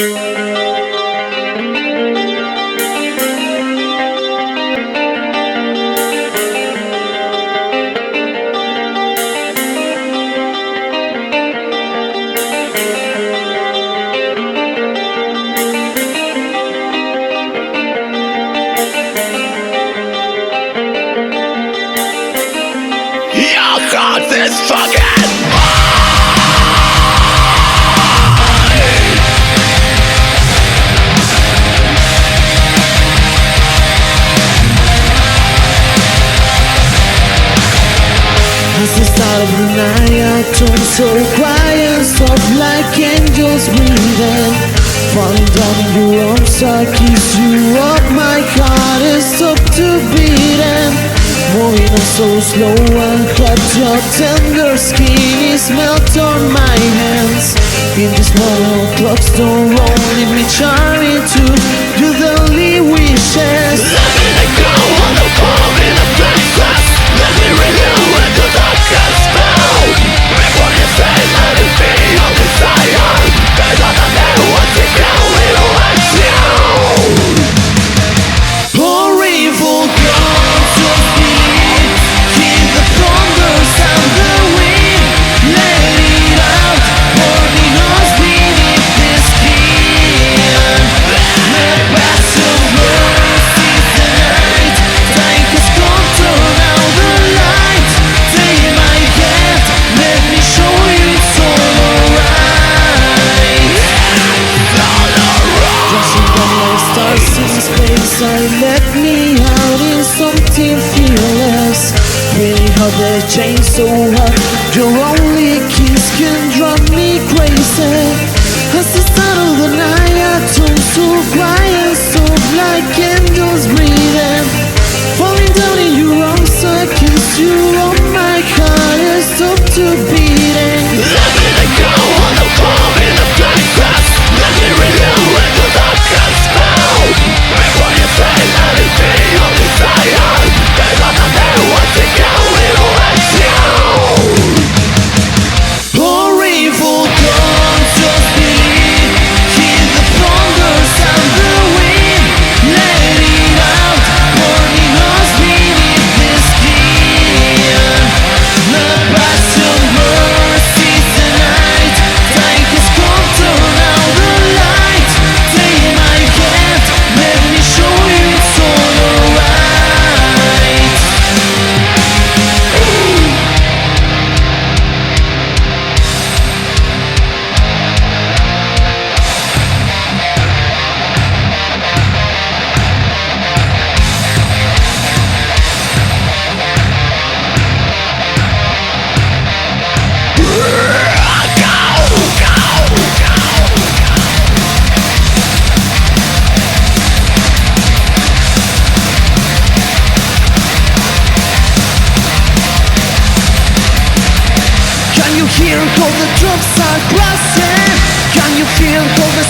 Your heart is fucking As the start of the night, I turn so quiet, soft like angels breathing. Falling down in your arms, I kiss you up. My heart is up to beating. Moving on so slow, and hot your tender skin is melt on my hands. In this morning, clocks don't roll, leave me charming to do the only wishes. Let me go on the palm in a black glass. Let me renew into the spell. Before you say let it be your desire, there's nothing that wants to go it'll let you. Pouring full guns of belief, keep the thunders and the wind. Let it out, burning us beneath the skin. The past of mercy is the night. Time has come, turn out the light. Take my hand, let me show you it's all alright. Flashing down like stars in space, I let me out in something fearless. Really hard, the chain so hard, your only kiss can drive me crazy. As the start of the night, I turn so quiet, so like angels breathing. Falling down in your arms, I kiss you on my heart, it's up to beating. Let me go on the palm in a black glass. Let me renew into the spell. Before you say let it be your desire, there's nothing that wants to go it'll let you. Pouring full guns of belief, keep the thunders and the wind. Let it out, burning us beneath the skin. The past of mercy is the night. Time has come, turn out the light. Take my hand, let me show you it's all alright. Can you hear how the drums are blasting? Can you feel how the